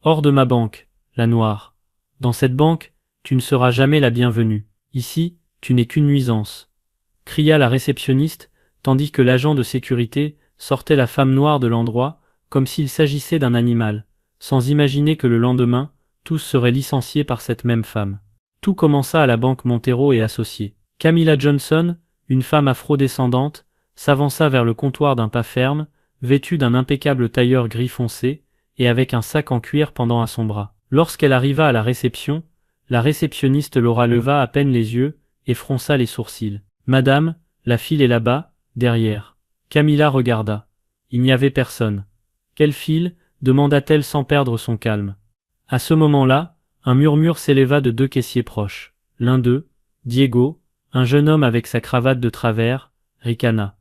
Hors de ma banque, la noire. Dans cette banque, tu ne seras jamais la bienvenue. Ici, tu n'es qu'une nuisance. Cria la réceptionniste, tandis que l'agent de sécurité sortait la femme noire de l'endroit, comme s'il s'agissait d'un animal, sans imaginer que le lendemain, tous seraient licenciés par cette même femme. Tout commença à la banque Montero et Associés. Camilla Johnson, une femme afro-descendante, s'avança vers le comptoir d'un pas ferme, vêtue d'un impeccable tailleur gris foncé, et avec un sac en cuir pendant à son bras. Lorsqu'elle arriva à la réceptionniste Laura leva à peine les yeux et fronça les sourcils. « Madame, la file est là-bas, derrière. » Camilla regarda. Il n'y avait personne. « Quelle file ?» demanda-t-elle sans perdre son calme. À ce moment-là, un murmure s'éleva de deux caissiers proches. L'un d'eux, Diego, un jeune homme avec sa cravate de travers, ricana.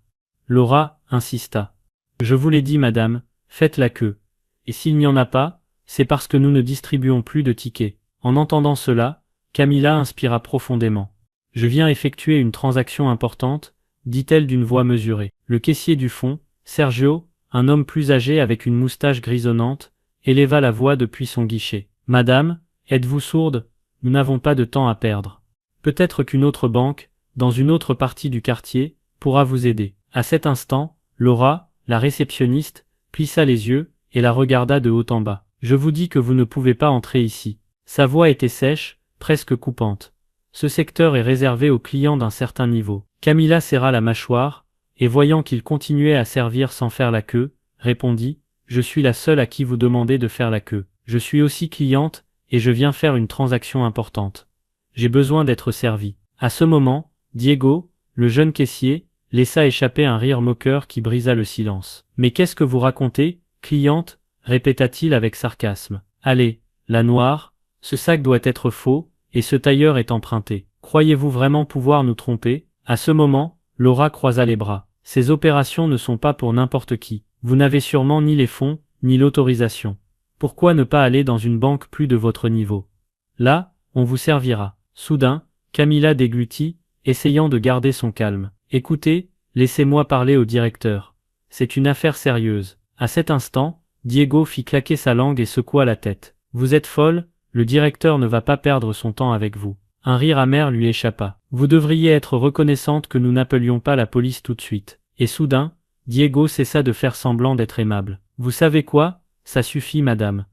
Laura insista. « Je vous l'ai dit madame, faites la queue. Et s'il n'y en a pas, c'est parce que nous ne distribuons plus de tickets. » En entendant cela, Camilla inspira profondément. « Je viens effectuer une transaction importante, » dit-elle d'une voix mesurée. Le caissier du fond, Sergio, un homme plus âgé avec une moustache grisonnante, éleva la voix depuis son guichet. « Madame, êtes-vous sourde? Nous n'avons pas de temps à perdre. Peut-être qu'une autre banque, dans une autre partie du quartier, pourra vous aider. » À cet instant, Laura, la réceptionniste, plissa les yeux et la regarda de haut en bas. « Je vous dis que vous ne pouvez pas entrer ici. » Sa voix était sèche, presque coupante. Ce secteur est réservé aux clients d'un certain niveau. Camilla serra la mâchoire, et voyant qu'il continuait à servir sans faire la queue, répondit « Je suis la seule à qui vous demandez de faire la queue. Je suis aussi cliente, et je viens faire une transaction importante. J'ai besoin d'être servi. » À ce moment, Diego, le jeune caissier, laissa échapper un rire moqueur qui brisa le silence. « Mais qu'est-ce que vous racontez, cliente ?» répéta-t-il avec sarcasme. « Allez, la noire, ce sac doit être faux, et ce tailleur est emprunté. Croyez-vous vraiment pouvoir nous tromper ?» À ce moment, Laura croisa les bras. « Ces opérations ne sont pas pour n'importe qui. Vous n'avez sûrement ni les fonds, ni l'autorisation. Pourquoi ne pas aller dans une banque plus de votre niveau? Là, on vous servira. » Soudain, Camilla déglutit, essayant de garder son calme. « Écoutez, laissez-moi parler au directeur. C'est une affaire sérieuse. » À cet instant, Diego fit claquer sa langue et secoua la tête. « Vous êtes folle, le directeur ne va pas perdre son temps avec vous. » Un rire amer lui échappa. « Vous devriez être reconnaissante que nous n'appelions pas la police tout de suite. » Et soudain, Diego cessa de faire semblant d'être aimable. « Vous savez quoi? Ça suffit madame.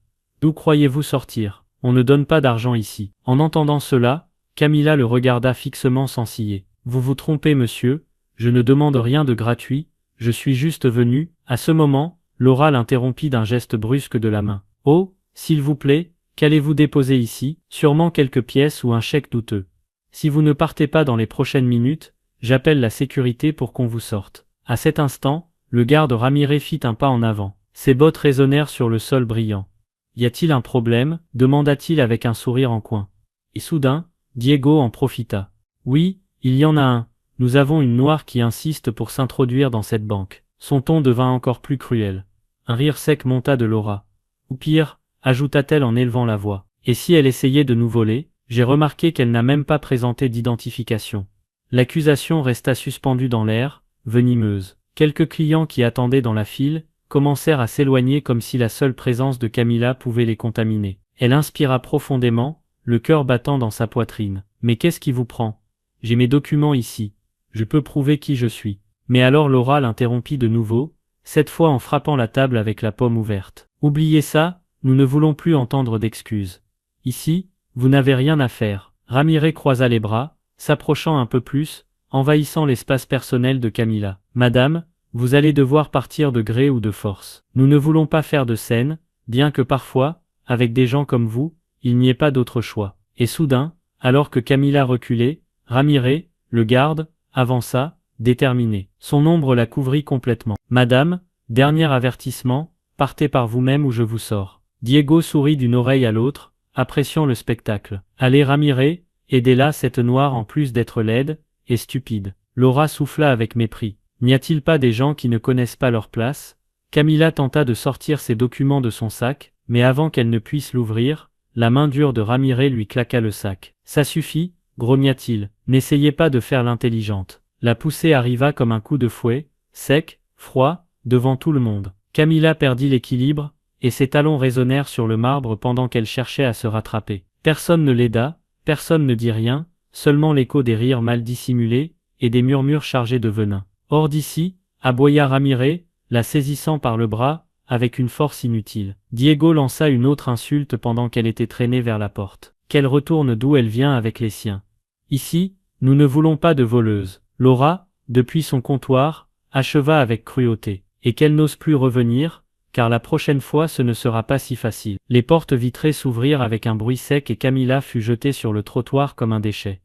D'où croyez-vous sortir? On ne donne pas d'argent ici. » En entendant cela, Camilla le regarda fixement sans ciller. « Vous vous trompez monsieur, je ne demande rien de gratuit, je suis juste venu. » À ce moment, Laura l'interrompit d'un geste brusque de la main. « Oh, s'il vous plaît, qu'allez-vous déposer ici? Sûrement quelques pièces ou un chèque douteux. Si vous ne partez pas dans les prochaines minutes, j'appelle la sécurité pour qu'on vous sorte. » À cet instant, le garde Ramirez fit un pas en avant. Ses bottes résonnèrent sur le sol brillant. « Y a-t-il un problème? » demanda-t-il avec un sourire en coin. Et soudain, Diego en profita. « Oui, il y en a un. Nous avons une noire qui insiste pour s'introduire dans cette banque. » Son ton devint encore plus cruel. Un rire sec monta de Laura. « Ou pire, » ajouta-t-elle en élevant la voix. « Et si elle essayait de nous voler? J'ai remarqué qu'elle n'a même pas présenté d'identification. » L'accusation resta suspendue dans l'air, venimeuse. Quelques clients qui attendaient dans la file commencèrent à s'éloigner comme si la seule présence de Camilla pouvait les contaminer. Elle inspira profondément, le cœur battant dans sa poitrine. « Mais qu'est-ce qui vous prend? J'ai mes documents ici. Je peux prouver qui je suis. » Mais alors Laura l'interrompit de nouveau, cette fois en frappant la table avec la paume ouverte. « Oubliez ça, nous ne voulons plus entendre d'excuses. Ici, vous n'avez rien à faire. » Ramirez croisa les bras, s'approchant un peu plus, envahissant l'espace personnel de Camilla. « Madame, vous allez devoir partir de gré ou de force. Nous ne voulons pas faire de scène, bien que parfois, avec des gens comme vous, il n'y ait pas d'autre choix. » Et soudain, alors que Camilla reculait, Ramirez, le garde, avança, déterminé. Son ombre la couvrit complètement. « Madame, dernier avertissement, partez par vous-même ou je vous sors. » Diego sourit d'une oreille à l'autre, appréciant le spectacle. « Allez Ramirez, aidez-la cette noire en plus d'être laide et stupide. » Laura souffla avec mépris. « N'y a-t-il pas des gens qui ne connaissent pas leur place ?» Camilla tenta de sortir ses documents de son sac, mais avant qu'elle ne puisse l'ouvrir, la main dure de Ramirez lui claqua le sac. « Ça suffit, » grogna-t-il. « N'essayez pas de faire l'intelligente. » La poussée arriva comme un coup de fouet, sec, froid, devant tout le monde. Camilla perdit l'équilibre, et ses talons résonnèrent sur le marbre pendant qu'elle cherchait à se rattraper. Personne ne l'aida, personne ne dit rien, seulement l'écho des rires mal dissimulés, et des murmures chargés de venin. Hors d'ici, aboya Ramiré, la saisissant par le bras, avec une force inutile. Diego lança une autre insulte pendant qu'elle était traînée vers la porte. Qu'elle retourne d'où elle vient avec les siens. Ici, nous ne voulons pas de voleuses. Laura, depuis son comptoir, acheva avec cruauté. Et qu'elle n'ose plus revenir, car la prochaine fois ce ne sera pas si facile. Les portes vitrées s'ouvrirent avec un bruit sec et Camilla fut jetée sur le trottoir comme un déchet.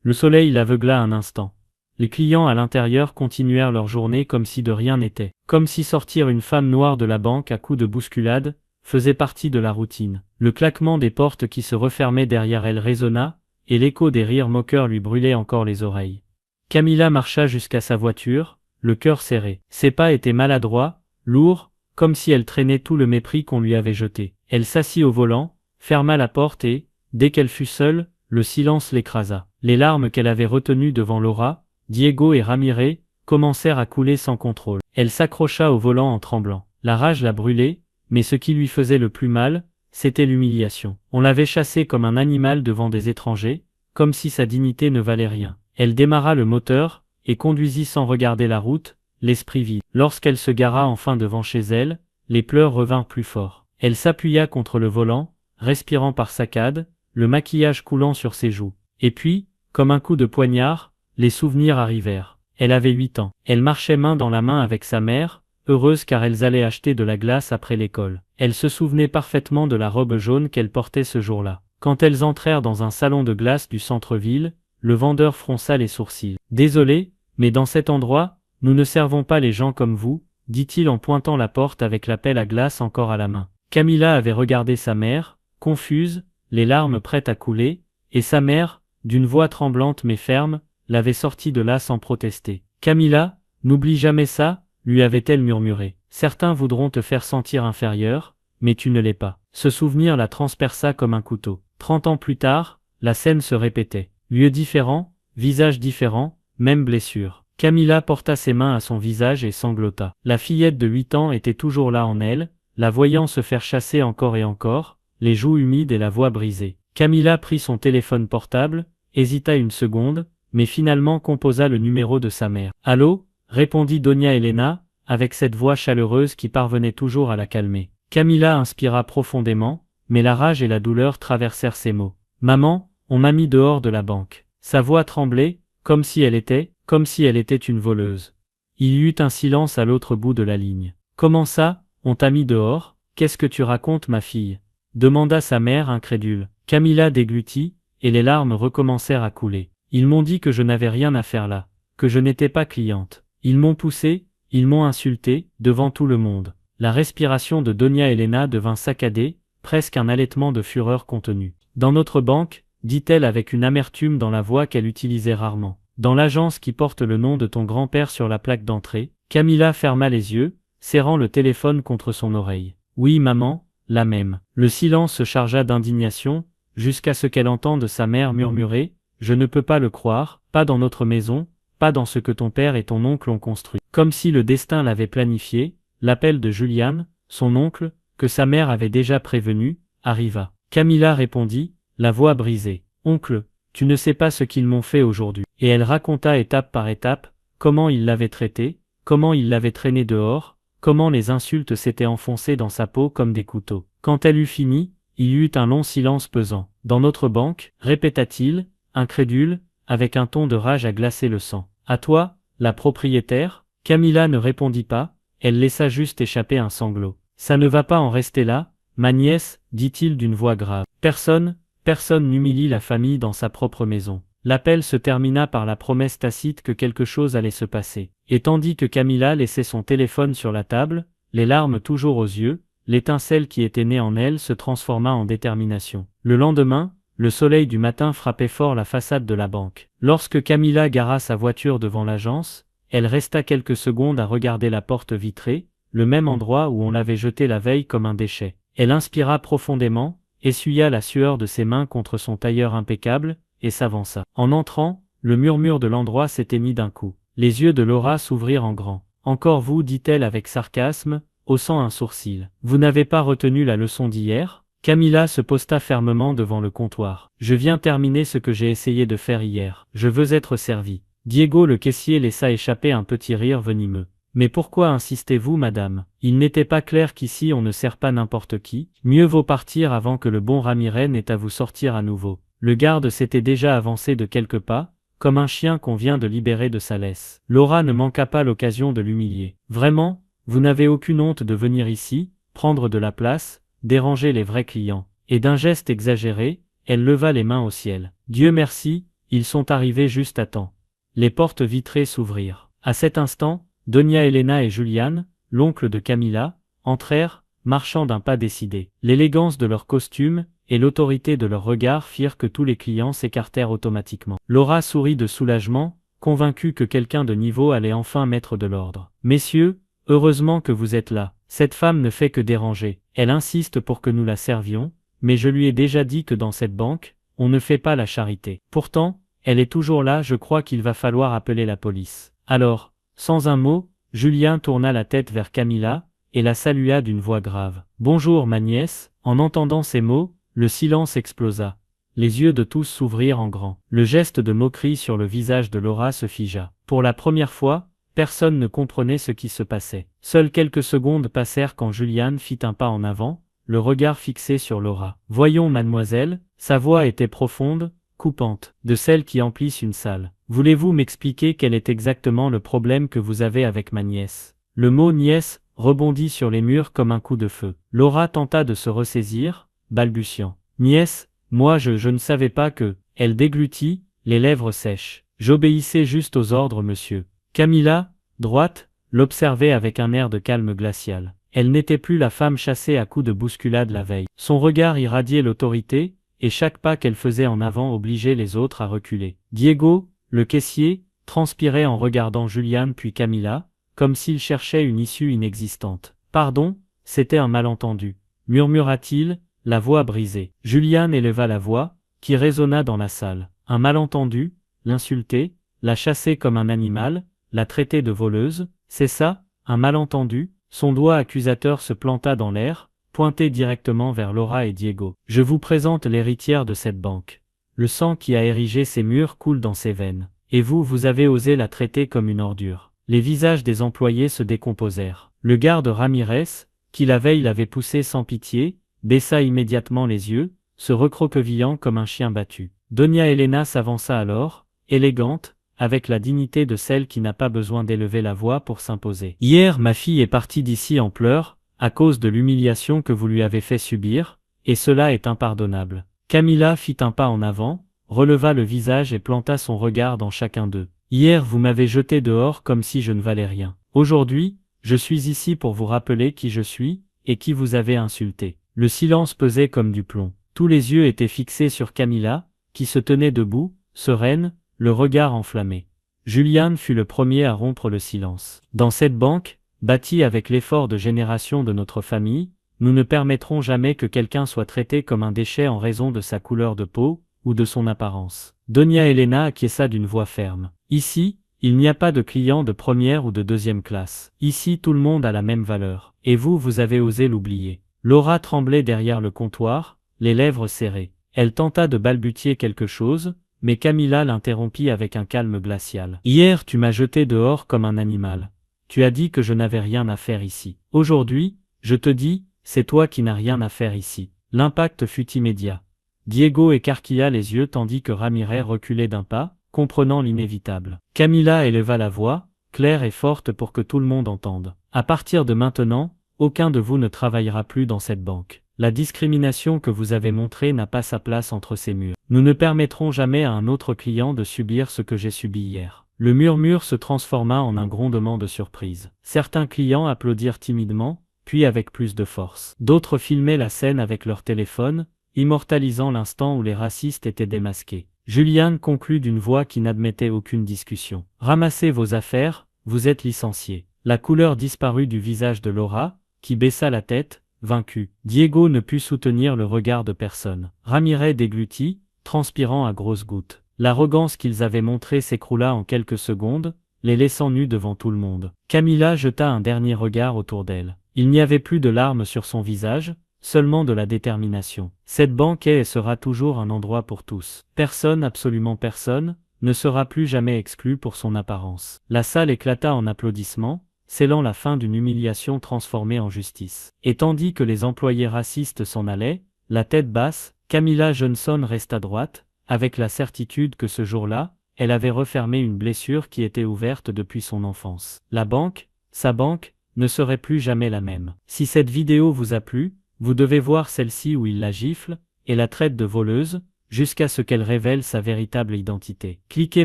Le soleil l'aveugla un instant. Les clients à l'intérieur continuèrent leur journée comme si de rien n'était. Comme si sortir une femme noire de la banque à coups de bousculade faisait partie de la routine. Le claquement des portes qui se refermaient derrière elle résonna, et l'écho des rires moqueurs lui brûlait encore les oreilles. Camilla marcha jusqu'à sa voiture, le cœur serré. Ses pas étaient maladroits, lourds, comme si elle traînait tout le mépris qu'on lui avait jeté. Elle s'assit au volant, ferma la porte et, dès qu'elle fut seule, le silence l'écrasa. Les larmes qu'elle avait retenues devant Laura, Diego et Ramiré, commencèrent à couler sans contrôle. Elle s'accrocha au volant en tremblant. La rage la brûlait, mais ce qui lui faisait le plus mal, c'était l'humiliation. On l'avait chassée comme un animal devant des étrangers, comme si sa dignité ne valait rien. Elle démarra le moteur, et conduisit sans regarder la route, l'esprit vide. Lorsqu'elle se gara enfin devant chez elle, les pleurs revinrent plus forts. Elle s'appuya contre le volant, respirant par saccades, le maquillage coulant sur ses joues. Et puis, comme un coup de poignard, les souvenirs arrivèrent. Elle avait 8 ans. Elle marchait main dans la main avec sa mère, heureuse car elles allaient acheter de la glace après l'école. Elle se souvenait parfaitement de la robe jaune qu'elle portait ce jour-là. Quand elles entrèrent dans un salon de glace du centre-ville, le vendeur fronça les sourcils. « Désolé, mais dans cet endroit, nous ne servons pas les gens comme vous, » dit-il en pointant la porte avec la pelle à glace encore à la main. Camilla avait regardé sa mère, confuse, les larmes prêtes à couler, et sa mère, d'une voix tremblante mais ferme, l'avait sortie de là sans protester. « Camilla, n'oublie jamais ça, » lui avait-elle murmuré. « Certains voudront te faire sentir inférieure, mais tu ne l'es pas. » Ce souvenir la transperça comme un couteau. 30 ans plus tard, la scène se répétait. Lieu différent, visage différent, même blessure. Camilla porta ses mains à son visage et sanglota. La fillette de 8 ans était toujours là en elle, la voyant se faire chasser encore et encore, les joues humides et la voix brisée. Camilla prit son téléphone portable, hésita une seconde, mais finalement composa le numéro de sa mère. « Allô ?» répondit Doña Elena, avec cette voix chaleureuse qui parvenait toujours à la calmer. Camilla inspira profondément, mais la rage et la douleur traversèrent ses mots. « Maman, on m'a mis dehors de la banque. » Sa voix tremblait, comme si elle était une voleuse. Il y eut un silence à l'autre bout de la ligne. « Comment ça, on t'a mis dehors? Qu'est-ce que tu racontes, ma fille ?» demanda sa mère incrédule. Camilla déglutit, et les larmes recommencèrent à couler. « Ils m'ont dit que je n'avais rien à faire là, que je n'étais pas cliente. Ils m'ont poussée, ils m'ont insultée, devant tout le monde. » La respiration de Doña Elena devint saccadée, presque un halètement de fureur contenue. « Dans notre banque, » dit-elle avec une amertume dans la voix qu'elle utilisait rarement. « Dans l'agence qui porte le nom de ton grand-père sur la plaque d'entrée. » Camilla ferma les yeux, serrant le téléphone contre son oreille. « Oui, maman, la même. » Le silence se chargea d'indignation, jusqu'à ce qu'elle entende sa mère murmurer « Je ne peux pas le croire, pas dans notre maison, pas dans ce que ton père et ton oncle ont construit. » Comme si le destin l'avait planifié, l'appel de Julian, son oncle, que sa mère avait déjà prévenu, arriva. Camilla répondit, la voix brisée. « Oncle, tu ne sais pas ce qu'ils m'ont fait aujourd'hui. » Et elle raconta étape par étape, comment il l'avait traitée, comment il l'avait traînée dehors, comment les insultes s'étaient enfoncées dans sa peau comme des couteaux. Quand elle eut fini, il y eut un long silence pesant. « Dans notre banque, » répéta-t-il, incrédule, avec un ton de rage à glacer le sang. « À toi, la propriétaire ?» Camilla ne répondit pas, elle laissa juste échapper un sanglot. « Ça ne va pas en rester là, ma nièce, » dit-il d'une voix grave. « Personne n'humilie la famille dans sa propre maison. » L'appel se termina par la promesse tacite que quelque chose allait se passer. Et tandis que Camilla laissait son téléphone sur la table, les larmes toujours aux yeux, l'étincelle qui était née en elle se transforma en détermination. Le lendemain, le soleil du matin frappait fort la façade de la banque. Lorsque Camilla gara sa voiture devant l'agence, elle resta quelques secondes à regarder la porte vitrée, le même endroit où on l'avait jetée la veille comme un déchet. Elle inspira profondément, essuya la sueur de ses mains contre son tailleur impeccable, et s'avança. En entrant, le murmure de l'endroit s'éteignit d'un coup. Les yeux de Laura s'ouvrirent en grand. « Encore vous, dit-elle avec sarcasme, haussant un sourcil. Vous n'avez pas retenu la leçon d'hier? Camilla se posta fermement devant le comptoir. Je viens terminer ce que j'ai essayé de faire hier. Je veux être servi. Diego le caissier laissa échapper un petit rire venimeux. Mais pourquoi insistez-vous, madame? Il n'était pas clair qu'ici on ne sert pas n'importe qui. Mieux vaut partir avant que le bon Ramirez n'ait à vous sortir à nouveau. Le garde s'était déjà avancé de quelques pas, comme un chien qu'on vient de libérer de sa laisse. Laura ne manqua pas l'occasion de l'humilier. Vraiment, vous n'avez aucune honte de venir ici, prendre de la place, déranger les vrais clients. Et d'un geste exagéré, elle leva les mains au ciel. Dieu merci, ils sont arrivés juste à temps. Les portes vitrées s'ouvrirent. À cet instant, Doña Elena et Julián, l'oncle de Camilla, entrèrent, marchant d'un pas décidé. L'élégance de leurs costumes et l'autorité de leurs regards firent que tous les clients s'écartèrent automatiquement. Laura sourit de soulagement, convaincue que quelqu'un de niveau allait enfin mettre de l'ordre. « Messieurs, heureusement que vous êtes là. Cette femme ne fait que déranger. Elle insiste pour que nous la servions, mais je lui ai déjà dit que dans cette banque, on ne fait pas la charité. Pourtant, elle est toujours là, je crois qu'il va falloir appeler la police. » Alors, sans un mot, Julián tourna la tête vers Camilla, et la salua d'une voix grave. « Bonjour ma nièce ». En entendant ces mots, le silence explosa. Les yeux de tous s'ouvrirent en grand. Le geste de moquerie sur le visage de Laura se figea. Pour la première fois, personne ne comprenait ce qui se passait. Seules quelques secondes passèrent quand Julián fit un pas en avant, le regard fixé sur Laura. « Voyons mademoiselle », sa voix était profonde, coupante, de celles qui emplissent une salle. « Voulez-vous m'expliquer quel est exactement le problème que vous avez avec ma nièce ?» Le mot « nièce » rebondit sur les murs comme un coup de feu. Laura tenta de se ressaisir, balbutiant. « Nièce, moi je ne savais pas que… » Elle déglutit, les lèvres sèches. « J'obéissais juste aux ordres, monsieur. » Camilla, droite, l'observait avec un air de calme glacial. Elle n'était plus la femme chassée à coups de bousculade la veille. Son regard irradiait l'autorité, et chaque pas qu'elle faisait en avant obligeait les autres à reculer. Diego, le caissier, transpirait en regardant Julián puis Camilla, comme s'il cherchait une issue inexistante. « Pardon, c'était un malentendu », murmura-t-il, la voix brisée. Julián éleva la voix, qui résonna dans la salle. Un malentendu, l'insulter, la chasser comme un animal, la traiter de voleuse, c'est ça, un malentendu? Son doigt accusateur se planta dans l'air, pointé directement vers Laura et Diego. « Je vous présente l'héritière de cette banque. Le sang qui a érigé ces murs coule dans ses veines. Et vous avez osé la traiter comme une ordure. » Les visages des employés se décomposèrent. Le garde Ramirez, qui la veille l'avait poussé sans pitié, baissa immédiatement les yeux, se recroquevillant comme un chien battu. Doña Elena s'avança alors, élégante, avec la dignité de celle qui n'a pas besoin d'élever la voix pour s'imposer. « Hier, ma fille est partie d'ici en pleurs, à cause de l'humiliation que vous lui avez fait subir, et cela est impardonnable. » Camilla fit un pas en avant, releva le visage et planta son regard dans chacun d'eux. « Hier vous m'avez jeté dehors comme si je ne valais rien. Aujourd'hui, je suis ici pour vous rappeler qui je suis, et qui vous avez insulté. » Le silence pesait comme du plomb. Tous les yeux étaient fixés sur Camilla, qui se tenait debout, sereine, le regard enflammé. Julián fut le premier à rompre le silence. « Dans cette banque, bâtie avec l'effort de génération de notre famille, nous ne permettrons jamais que quelqu'un soit traité comme un déchet en raison de sa couleur de peau, ou de son apparence. » Doña Elena acquiesça d'une voix ferme. « Ici, il n'y a pas de clients de première ou de deuxième classe. Ici tout le monde a la même valeur. Et vous avez osé l'oublier. » Laura tremblait derrière le comptoir, les lèvres serrées. Elle tenta de balbutier quelque chose, mais Camilla l'interrompit avec un calme glacial. « Hier tu m'as jeté dehors comme un animal. Tu as dit que je n'avais rien à faire ici. Aujourd'hui, je te dis, c'est toi qui n'as rien à faire ici. » L'impact fut immédiat. Diego écarquilla les yeux tandis que Ramirez reculait d'un pas, comprenant l'inévitable. Camilla éleva la voix, claire et forte pour que tout le monde entende. « À partir de maintenant, aucun de vous ne travaillera plus dans cette banque. La discrimination que vous avez montrée n'a pas sa place entre ces murs. Nous ne permettrons jamais à un autre client de subir ce que j'ai subi hier. » Le murmure se transforma en un grondement de surprise. Certains clients applaudirent timidement, puis avec plus de force. D'autres filmaient la scène avec leur téléphone, immortalisant l'instant où les racistes étaient démasqués. Julián conclut d'une voix qui n'admettait aucune discussion. « Ramassez vos affaires, vous êtes licenciés. » La couleur disparut du visage de Laura, qui baissa la tête, vaincue. Diego ne put soutenir le regard de personne. Ramirez déglutit, transpirant à grosses gouttes. L'arrogance qu'ils avaient montrée s'écroula en quelques secondes, les laissant nus devant tout le monde. Camilla jeta un dernier regard autour d'elle. Il n'y avait plus de larmes sur son visage, seulement de la détermination. Cette banque est et sera toujours un endroit pour tous. Personne, absolument personne, ne sera plus jamais exclu pour son apparence. La salle éclata en applaudissements, scellant la fin d'une humiliation transformée en justice. Et tandis que les employés racistes s'en allaient, la tête basse, Camilla Johnson resta droite, avec la certitude que ce jour-là, elle avait refermé une blessure qui était ouverte depuis son enfance. La banque, sa banque, ne serait plus jamais la même. Si cette vidéo vous a plu, vous devez voir celle-ci où il la gifle, et la traite de voleuse, jusqu'à ce qu'elle révèle sa véritable identité. Cliquez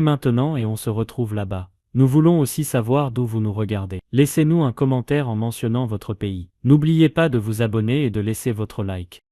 maintenant et on se retrouve là-bas. Nous voulons aussi savoir d'où vous nous regardez. Laissez-nous un commentaire en mentionnant votre pays. N'oubliez pas de vous abonner et de laisser votre like.